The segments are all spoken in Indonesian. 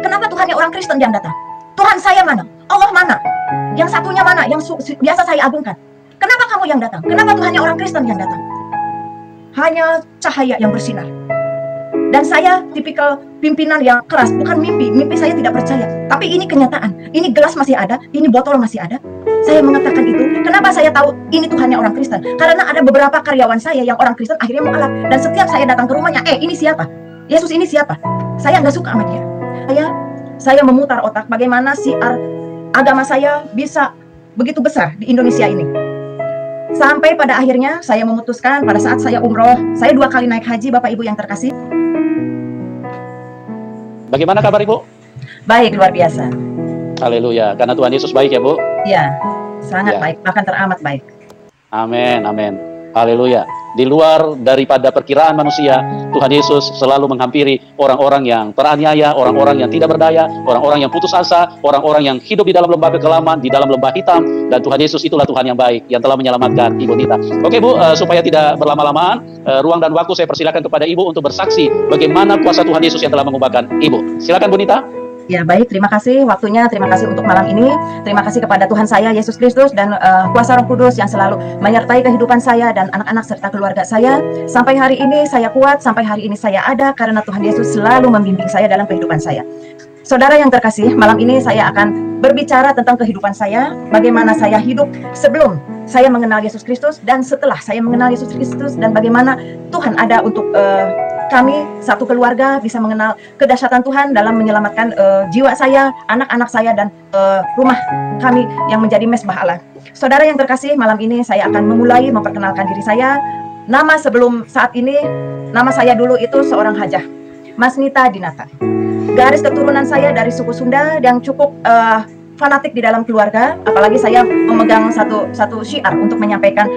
kenapa Tuhannya orang Kristen yang datang? Tuhan saya mana? Allah mana? Yang satunya mana? Yang biasa saya agungkan. Kenapa kamu yang datang? Kenapa Tuhannya orang Kristen yang datang? Hanya cahaya yang bersinar. Dan saya tipikal pimpinan yang keras, bukan mimpi saya tidak percaya. Tapi ini kenyataan, ini gelas masih ada, ini botol masih ada. Saya mengatakan itu, kenapa saya tahu ini Tuhannya orang Kristen? Karena ada beberapa karyawan saya yang orang Kristen akhirnya mengalah. Dan setiap saya datang ke rumahnya, ini siapa? Yesus ini siapa? Saya nggak suka sama dia. Saya memutar otak bagaimana siar agama saya bisa begitu besar di Indonesia ini. Sampai pada akhirnya saya memutuskan pada saat saya umroh, saya 2 kali naik haji, Bapak Ibu yang terkasih. Bagaimana kabar Ibu? Baik, luar biasa. Haleluya, karena Tuhan Yesus baik ya Bu? Ya, sangat baik, bahkan teramat baik. Amin, amin. Haleluya. Di luar daripada perkiraan manusia, Tuhan Yesus selalu menghampiri orang-orang yang teraniaya, orang-orang yang tidak berdaya, orang-orang yang putus asa, orang-orang yang hidup di dalam lembah kekelaman, di dalam lembah hitam. Dan Tuhan Yesus itulah Tuhan yang baik, yang telah menyelamatkan Ibu Nita. Oke Bu, supaya tidak berlama-lamaan, ruang dan waktu saya persilakan kepada Ibu untuk bersaksi bagaimana kuasa Tuhan Yesus yang telah mengubahkan Ibu. Silakan Bu Nita. Ya baik, terima kasih waktunya, terima kasih untuk malam ini. Terima kasih kepada Tuhan saya, Yesus Kristus, dan kuasa Roh Kudus yang selalu menyertai kehidupan saya dan anak-anak serta keluarga saya. Sampai hari ini saya kuat, sampai hari ini saya ada, karena Tuhan Yesus selalu membimbing saya dalam kehidupan saya. Saudara yang terkasih, malam ini saya akan berbicara tentang kehidupan saya, bagaimana saya hidup sebelum saya mengenal Yesus Kristus dan setelah saya mengenal Yesus Kristus, dan bagaimana Tuhan ada untuk kami satu keluarga bisa mengenal kedahsyatan Tuhan dalam menyelamatkan jiwa saya, anak-anak saya, dan rumah kami yang menjadi mesbah Allah. Saudara yang terkasih, malam ini saya akan memulai memperkenalkan diri saya. Nama sebelum saat ini, nama saya dulu itu seorang hajah, Mas Nita Dinata. Garis keturunan saya dari suku Sunda yang cukup fanatik di dalam keluarga, apalagi saya memegang satu syiar untuk menyampaikan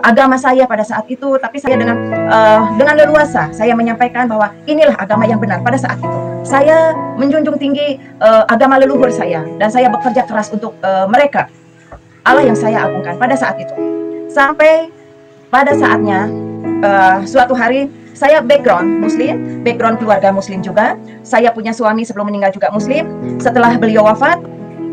agama saya pada saat itu. Tapi saya dengan leluasa saya menyampaikan bahwa inilah agama yang benar pada saat itu. Saya menjunjung tinggi agama leluhur saya, dan saya bekerja keras untuk mereka, Allah yang saya agungkan pada saat itu. Sampai pada saatnya suatu hari, saya background Muslim, background keluarga Muslim juga. Saya punya suami sebelum meninggal juga Muslim. Setelah beliau wafat,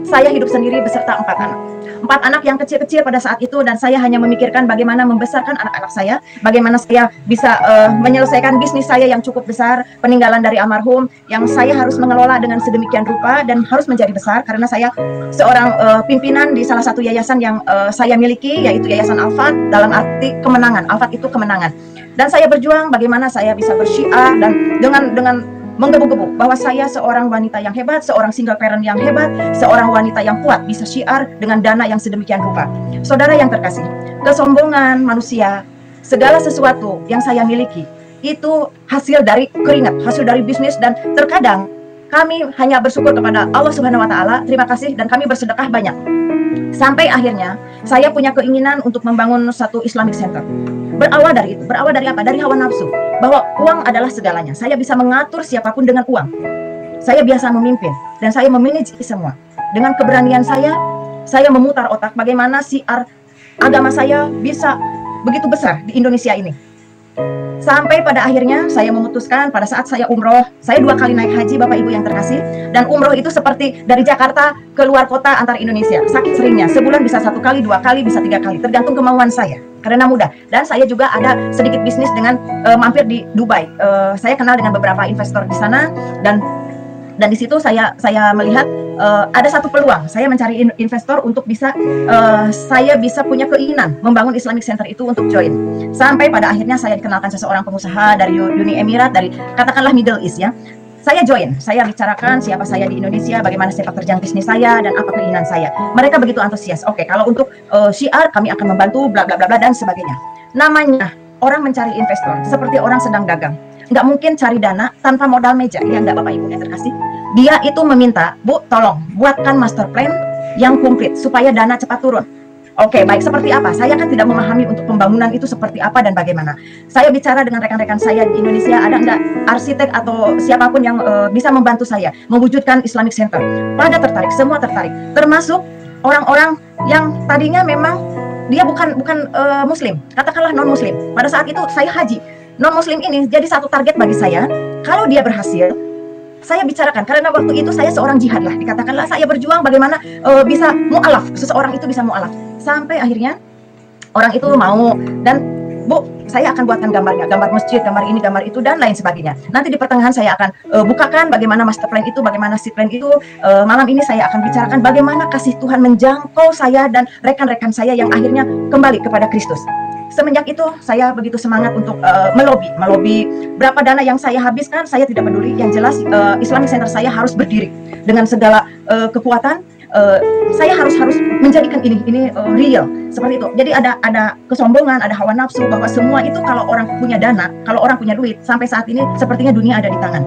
saya hidup sendiri beserta 4 anak. 4 anak yang kecil-kecil pada saat itu, dan saya hanya memikirkan bagaimana membesarkan anak-anak saya, bagaimana saya bisa menyelesaikan bisnis saya yang cukup besar, peninggalan dari almarhum, yang saya harus mengelola dengan sedemikian rupa dan harus menjadi besar, karena saya seorang pimpinan di salah satu yayasan yang saya miliki, yaitu Yayasan Alfat, dalam arti kemenangan. Alfat itu kemenangan. Dan saya berjuang bagaimana saya bisa bersyiar dan dengan menggebu-gebu bahwa saya seorang wanita yang hebat, seorang single parent yang hebat, seorang wanita yang kuat, bisa syiar dengan dana yang sedemikian rupa. Saudara yang terkasih, kesombongan manusia, segala sesuatu yang saya miliki, itu hasil dari keringat, hasil dari bisnis, dan terkadang kami hanya bersyukur kepada Allah Subhanahu wa Ta'ala, terima kasih, dan kami bersedekah banyak. Sampai akhirnya saya punya keinginan untuk membangun satu Islamic Center. Berawal dari itu, berawal dari apa? Dari hawa nafsu, bahwa uang adalah segalanya. Saya bisa mengatur siapapun dengan uang. Saya biasa memimpin, dan saya memanage semua. Dengan keberanian saya memutar otak bagaimana siar agama saya bisa begitu besar di Indonesia ini. Sampai pada akhirnya saya memutuskan pada saat saya umroh, saya 2 kali naik haji, Bapak Ibu yang terkasih. Dan umroh itu seperti dari Jakarta ke luar kota antar Indonesia. Sakit seringnya, sebulan bisa 1 kali, 2 kali, bisa 3 kali, tergantung kemauan saya, karena mudah. Dan saya juga ada sedikit bisnis dengan mampir di Dubai. Saya kenal dengan beberapa investor di sana, dan di situ saya melihat ada satu peluang. Saya mencari investor untuk saya bisa punya keinginan membangun Islamic Center itu untuk join. Sampai pada akhirnya saya dikenalkan seseorang pengusaha dari Uni Emirat, dari katakanlah Middle East ya. Saya join, saya bicarakan siapa saya di Indonesia, bagaimana sepak terjang bisnis saya, dan apa keinginan saya. Mereka begitu antusias. Oke, kalau untuk syiar kami akan membantu, bla bla bla bla, dan sebagainya. Namanya orang mencari investor seperti orang sedang dagang. Nggak mungkin cari dana tanpa modal meja, ya nggak Bapak Ibu yang terkasih. Dia itu meminta, Bu, tolong buatkan master plan yang komplit supaya dana cepat turun. Oke, baik, seperti apa? Saya kan tidak memahami untuk pembangunan itu seperti apa dan bagaimana. Saya bicara dengan rekan-rekan saya di Indonesia, ada nggak arsitek atau siapapun yang bisa membantu saya mewujudkan Islamic Center. Pada tertarik, semua tertarik, termasuk orang-orang yang tadinya memang dia bukan Muslim, katakanlah non-Muslim. Pada saat itu saya haji, non-Muslim ini jadi satu target bagi saya. Kalau dia berhasil, Saya bicarakan, karena waktu itu saya seorang jihad lah, dikatakanlah saya berjuang bagaimana bisa mu'alaf, seseorang itu bisa mu'alaf. Sampai akhirnya orang itu mau, dan Bu, saya akan buatkan gambarnya, gambar masjid, gambar ini, gambar itu, dan lain sebagainya. Nanti di pertengahan saya akan bukakan bagaimana master plan itu, bagaimana seed plan itu. Malam ini saya akan bicarakan bagaimana kasih Tuhan menjangkau saya dan rekan-rekan saya yang akhirnya kembali kepada Kristus. Semenjak itu saya begitu semangat untuk melobi berapa dana yang saya habiskan, saya tidak peduli. Yang jelas Islamic Center saya harus berdiri dengan segala kekuatan. Saya harus menjadikan ini real seperti itu. Jadi ada kesombongan, ada hawa nafsu bahwa semua itu kalau orang punya dana, kalau orang punya duit, sampai saat ini sepertinya dunia ada di tangan.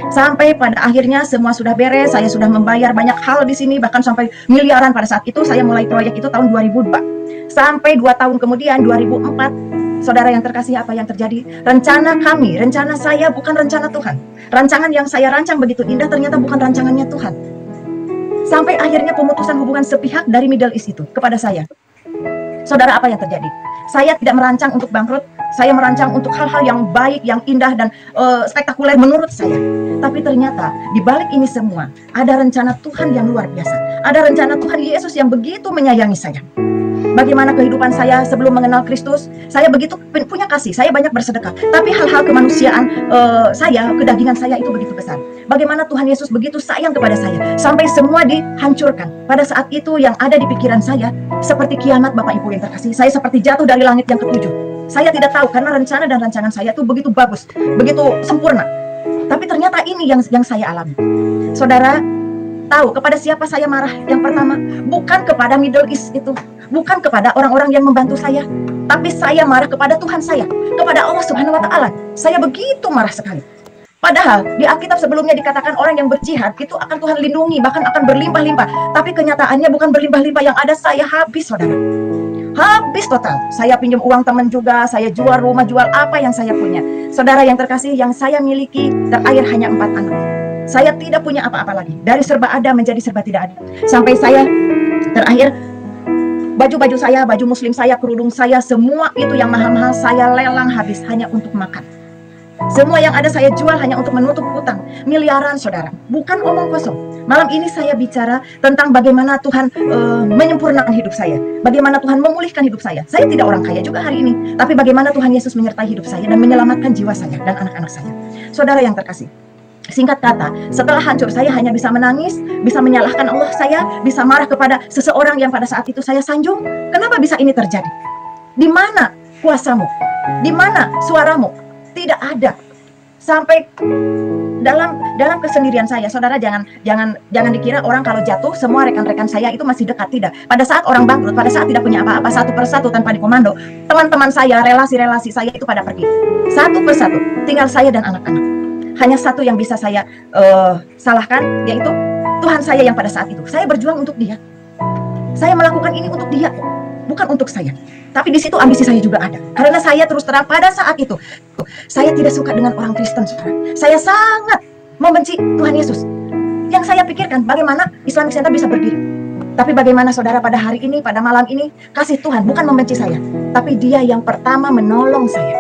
Sampai pada akhirnya semua sudah beres, saya sudah membayar banyak hal di sini, bahkan sampai miliaran pada saat itu. Saya mulai proyek itu tahun 2002. Sampai 2 tahun kemudian 2004, saudara yang terkasih, apa yang terjadi? Rencana kami, rencana saya bukan rencana Tuhan. Rancangan yang saya rancang begitu indah ternyata bukan rancangannya Tuhan. Sampai akhirnya pemutusan hubungan sepihak dari Middle East itu kepada saya. Saudara, apa yang terjadi? Saya tidak merancang untuk bangkrut. Saya merancang untuk hal-hal yang baik, yang indah, dan spektakuler menurut saya. Tapi ternyata di balik ini semua ada rencana Tuhan yang luar biasa. Ada rencana Tuhan Yesus yang begitu menyayangi saya. Bagaimana kehidupan saya sebelum mengenal Kristus, saya begitu punya kasih, saya banyak bersedekah. Tapi hal-hal kemanusiaan saya, kedagingan saya itu begitu besar. Bagaimana Tuhan Yesus begitu sayang kepada saya, sampai semua dihancurkan. Pada saat itu yang ada di pikiran saya, seperti kiamat Bapak Ibu yang terkasih. Saya seperti jatuh dari langit yang ketujuh. Saya tidak tahu, karena rencana dan rancangan saya itu begitu bagus, begitu sempurna. Tapi ternyata ini yang saya alami. Saudara, tahu kepada siapa saya marah yang pertama? Bukan kepada Middle East itu, bukan kepada orang-orang yang membantu saya, tapi saya marah kepada Tuhan saya, kepada Allah Subhanahu wa Ta'ala. Saya begitu marah sekali. Padahal di Alkitab sebelumnya dikatakan orang yang berjihad itu akan Tuhan lindungi, bahkan akan berlimpah-limpah. Tapi kenyataannya bukan berlimpah-limpah, yang ada saya habis, saudara. Habis total. Saya pinjam uang teman juga, saya jual rumah, jual apa yang saya punya. Saudara yang terkasih, yang saya miliki terakhir hanya 4 anak. Saya tidak punya apa-apa lagi. Dari serba ada menjadi serba tidak ada. Sampai saya terakhir, baju-baju saya, baju muslim saya, kerudung saya, semua itu yang mahal-mahal saya lelang habis hanya untuk makan. Semua yang ada saya jual hanya untuk menutup hutang. Miliaran, saudara. Bukan omong kosong. Malam ini saya bicara tentang bagaimana Tuhan menyempurnakan hidup saya. Bagaimana Tuhan memulihkan hidup saya. Saya tidak orang kaya juga hari ini. Tapi bagaimana Tuhan Yesus menyertai hidup saya dan menyelamatkan jiwa saya dan anak-anak saya. Saudara yang terkasih, singkat kata, setelah hancur saya hanya bisa menangis, bisa menyalahkan Allah saya, bisa marah kepada seseorang yang pada saat itu saya sanjung. Kenapa bisa ini terjadi? Di mana kuasamu? Di mana suaramu? Tidak ada. Sampai dalam kesendirian saya, saudara, jangan dikira orang kalau jatuh semua rekan-rekan saya itu masih dekat. Tidak. Pada saat orang bangkrut, pada saat tidak punya apa-apa, satu persatu tanpa dikomando, teman-teman saya, relasi-relasi saya itu pada pergi. Satu persatu, tinggal saya dan anak-anak. Hanya satu yang bisa saya salahkan, yaitu Tuhan saya yang pada saat itu. Saya berjuang untuk Dia. Saya melakukan ini untuk Dia, bukan untuk saya. Tapi di situ ambisi saya juga ada. Karena saya terus terang pada saat itu, saya tidak suka dengan orang Kristen, saudara. Saya sangat membenci Tuhan Yesus. Yang saya pikirkan, bagaimana Islamic Center bisa berdiri. Tapi bagaimana, saudara, pada hari ini, pada malam ini, kasih Tuhan bukan membenci saya, tapi Dia yang pertama menolong saya.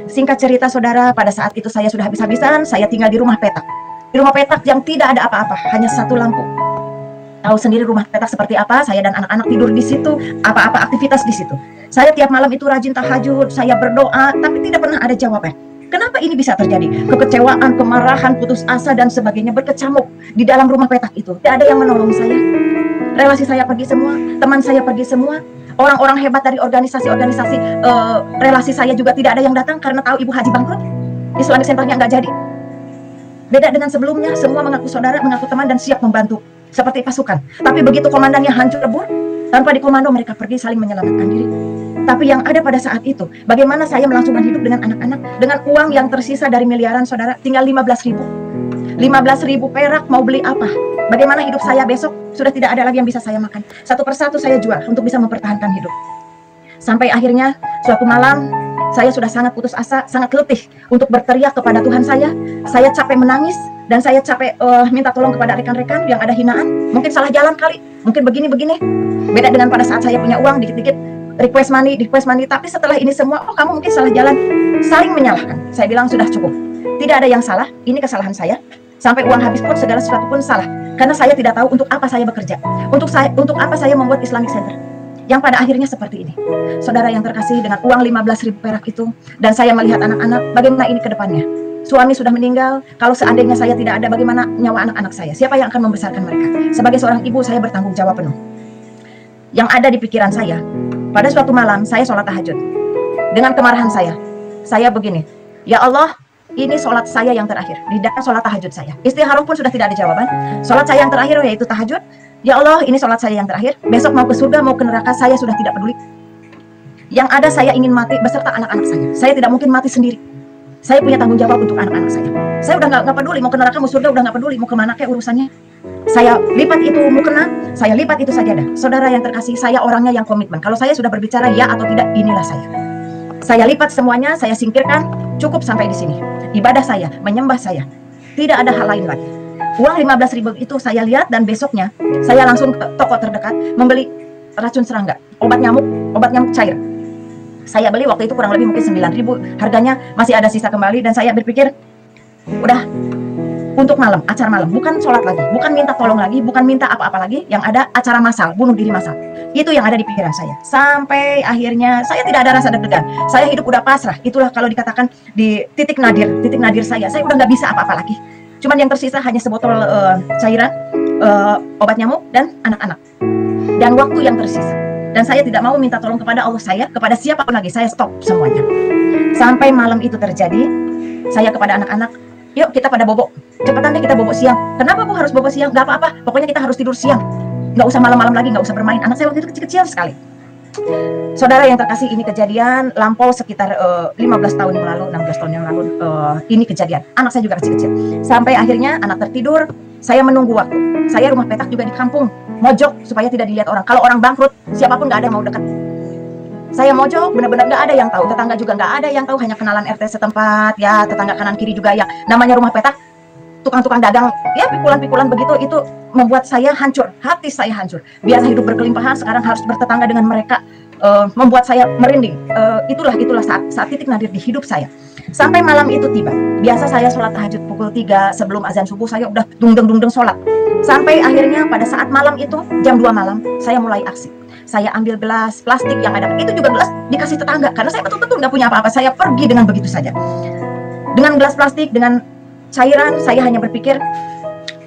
Singkat cerita, saudara, pada saat itu saya sudah habis-habisan. Saya tinggal di rumah petak. Di rumah petak yang tidak ada apa-apa, hanya satu lampu. Tahu sendiri rumah petak seperti apa. Saya dan anak-anak tidur di situ, apa-apa aktivitas di situ. Saya tiap malam itu rajin tahajud, saya berdoa, tapi tidak pernah ada jawaban. Kenapa ini bisa terjadi? Kekecewaan, kemarahan, putus asa, dan sebagainya berkecamuk di dalam rumah petak itu. Tidak ada yang menolong saya. Relasi saya pergi semua, teman saya pergi semua. Orang-orang hebat dari organisasi-organisasi relasi saya juga tidak ada yang datang karena tahu Ibu Haji bangkrut. Islamic Center-nya nggak jadi. Beda dengan sebelumnya, semua mengaku saudara, mengaku teman, dan siap membantu seperti pasukan. Tapi begitu komandannya hancur lebur, tanpa dikomando mereka pergi saling menyelamatkan diri. Tapi yang ada pada saat itu, bagaimana saya melangsungkan hidup dengan anak-anak, dengan uang yang tersisa dari miliaran, saudara, tinggal 15.000. 15.000 perak mau beli apa? Bagaimana hidup saya besok? Sudah tidak ada lagi yang bisa saya makan. Satu persatu saya jual untuk bisa mempertahankan hidup. Sampai akhirnya suatu malam saya sudah sangat putus asa, sangat letih untuk berteriak kepada Tuhan saya. Saya capek menangis dan saya capek minta tolong kepada rekan-rekan yang ada hinaan. Mungkin salah jalan kali, mungkin begini-begini. Beda dengan pada saat saya punya uang, dikit-dikit request money. Tapi setelah ini semua, oh kamu mungkin salah jalan. Saling menyalahkan. Saya bilang sudah cukup. Tidak ada yang salah, ini kesalahan saya. Sampai uang habis pun segala sesuatu pun salah. Karena saya tidak tahu untuk apa saya bekerja. Untuk apa saya membuat Islamic Center. Yang pada akhirnya seperti ini. Saudara yang terkasih, dengan uang 15.000 perak itu, dan saya melihat anak-anak, bagaimana ini ke depannya. Suami sudah meninggal, kalau seandainya saya tidak ada, bagaimana nyawa anak-anak saya? Siapa yang akan membesarkan mereka? Sebagai seorang ibu, saya bertanggung jawab penuh. Yang ada di pikiran saya, pada suatu malam, saya sholat tahajud. Dengan kemarahan saya begini, ya Allah, ini sholat saya yang terakhir, di dalam sholat tahajud saya. Istikharah pun sudah tidak ada jawaban. Sholat saya yang terakhir yaitu tahajud. Ya Allah, ini sholat saya yang terakhir. Besok mau ke surga, mau ke neraka, saya sudah tidak peduli. Yang ada saya ingin mati beserta anak-anak saya. Saya tidak mungkin mati sendiri. Saya punya tanggung jawab untuk anak-anak saya. Saya udah nggak peduli mau ke neraka, mau surga, udah nggak peduli mau kemana kayak urusannya. Saya lipat itu mukena, saya lipat itu sajadah. Saudara yang terkasih, saya orangnya yang komitmen. Kalau saya sudah berbicara ya atau tidak, inilah saya. Saya lipat semuanya, saya singkirkan, cukup sampai di sini. Ibadah saya, menyembah saya, tidak ada hal lain lagi. Uang 15.000 itu saya lihat, dan besoknya saya langsung ke toko terdekat membeli racun serangga, obat nyamuk cair. Saya beli waktu itu kurang lebih mungkin 9.000 harganya, masih ada sisa kembali. Dan saya berpikir, udah untuk malam, acara malam, bukan sholat lagi, bukan minta tolong lagi, bukan minta apa-apa lagi, yang ada acara massal, bunuh diri massal. Itu yang ada di pikiran saya. Sampai akhirnya saya tidak ada rasa deg-degan. Saya hidup udah pasrah. Itulah kalau dikatakan di titik nadir saya udah nggak bisa apa-apa lagi. Cuman yang tersisa hanya sebotol cairan, obat nyamuk, dan anak-anak. Dan waktu yang tersisa. Dan saya tidak mau minta tolong kepada Allah saya, kepada siapapun lagi. Saya stop semuanya. Sampai malam itu terjadi, saya kepada anak-anak, yuk kita pada bobok. Cepetan deh kita bobok siang. Kenapa Bu harus bobok siang? Gak apa-apa, pokoknya kita harus tidur siang. Gak usah malam-malam lagi, gak usah bermain. Anak saya waktu itu kecil-kecil sekali. Saudara yang terkasih, ini kejadian lampau sekitar 15 tahun yang lalu, 16 tahun yang lalu. Ini kejadian, anak saya juga kecil-kecil. Sampai akhirnya anak tertidur, saya menunggu waktu. Saya rumah petak juga di kampung, mojok supaya tidak dilihat orang. Kalau orang bangkrut, siapapun gak ada yang mau dekat. Saya mojok, benar-benar gak ada yang tahu. Tetangga juga gak ada yang tahu, hanya kenalan RT setempat, ya tetangga kanan kiri juga yang namanya rumah petak. Tukang-tukang dagang, ya pikulan-pikulan begitu, itu membuat saya hancur, hati saya hancur. Biasa hidup berkelimpahan, sekarang harus bertetangga dengan mereka, membuat saya merinding. Itulah saat titik nadir di hidup saya. Sampai malam itu tiba. Biasa saya sholat tahajud pukul 3 sebelum azan subuh, saya udah dungdeng sholat. Sampai akhirnya pada saat malam itu, jam 2 malam, saya mulai aksi. Saya ambil gelas plastik yang ada, itu juga gelas dikasih tetangga, karena saya betul-betul nggak punya apa-apa. Saya pergi dengan begitu saja. Dengan gelas plastik, dengan cairan, saya hanya berpikir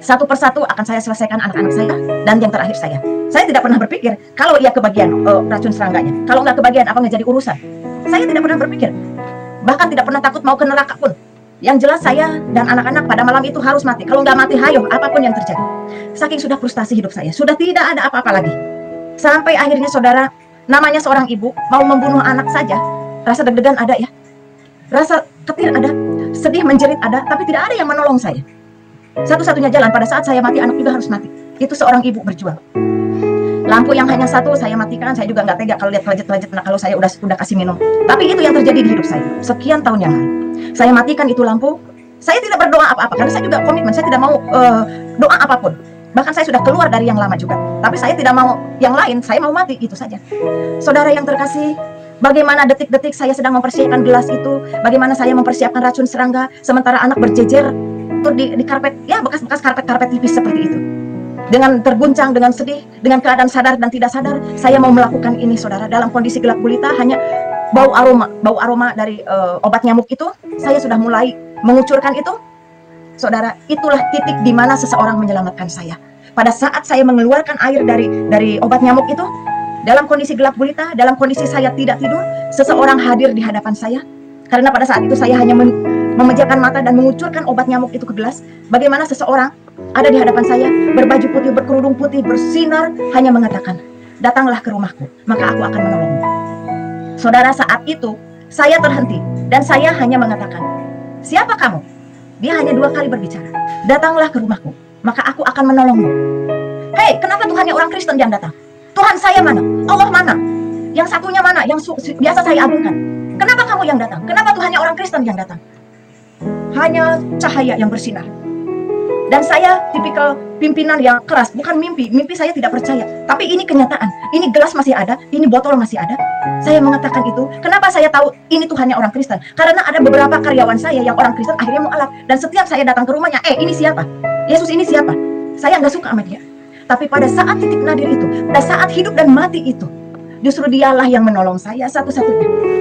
satu persatu akan saya selesaikan anak-anak saya dan yang terakhir saya. Saya tidak pernah berpikir kalau ia kebagian racun serangganya, kalau nggak kebagian apa nggak jadi urusan. Saya tidak pernah berpikir, bahkan tidak pernah takut mau ke neraka pun. Yang jelas saya dan anak-anak pada malam itu harus mati. Kalau nggak mati, hayo apapun yang terjadi. Saking sudah frustasi hidup saya, sudah tidak ada apa-apa lagi. Sampai akhirnya saudara, namanya seorang ibu mau membunuh anak saja, rasa deg-degan ada ya, rasa ketir ada, sedih menjerit ada, tapi tidak ada yang menolong saya. Satu-satunya jalan pada saat saya mati, anak juga harus mati. Itu seorang ibu berjuang. Lampu yang hanya satu saya matikan, saya juga nggak tega kalau lihat pelajet-pelajet anak kalau saya udah kasih minum. Tapi itu yang terjadi di hidup saya sekian tahun yang lalu. Saya matikan itu lampu. Saya tidak berdoa apa-apa karena saya juga komitmen, saya tidak mau doa apapun. Bahkan saya sudah keluar dari yang lama juga. Tapi saya tidak mau yang lain, saya mau mati, itu saja. Saudara yang terkasih, bagaimana detik-detik saya sedang mempersiapkan gelas itu, bagaimana saya mempersiapkan racun serangga, sementara anak berjejer di karpet, ya bekas-bekas karpet tipis seperti itu. Dengan terguncang, dengan sedih, dengan keadaan sadar dan tidak sadar, saya mau melakukan ini, saudara. Dalam kondisi gelap gulita, hanya bau aroma dari obat nyamuk itu, saya sudah mulai mengucurkan itu. Saudara, itulah titik di mana seseorang menyelamatkan saya. Pada saat saya mengeluarkan air dari obat nyamuk itu, dalam kondisi gelap gulita, dalam kondisi saya tidak tidur, seseorang hadir di hadapan saya. Karena pada saat itu saya hanya memejamkan mata dan mengucurkan obat nyamuk itu ke gelas. Bagaimana seseorang ada di hadapan saya, berbaju putih, berkerudung putih, bersinar, hanya mengatakan, datanglah ke rumahku, maka aku akan menolongmu. Saudara, saat itu saya terhenti dan saya hanya mengatakan, siapa kamu? Dia hanya 2 kali berbicara, datanglah ke rumahku, maka aku akan menolongmu. Hei, kenapa Tuhannya orang Kristen yang datang? Tuhan saya mana? Allah mana? Yang satunya mana? Yang biasa saya agungkan. Kenapa kamu yang datang? Kenapa Tuhannya orang Kristen yang datang? Hanya cahaya yang bersinar. Dan saya tipikal pimpinan yang keras, bukan mimpi saya tidak percaya, tapi ini kenyataan. Ini gelas masih ada, ini botol masih ada. Saya mengatakan itu. Kenapa saya tahu ini Tuhannya orang Kristen? Karena ada beberapa karyawan saya yang orang Kristen akhirnya mualaf. Dan setiap saya datang ke rumahnya, ini siapa? Yesus ini siapa? Saya nggak suka sama dia. Tapi pada saat titik nadir itu, pada saat hidup dan mati itu, justru dialah yang menolong saya satu-satunya.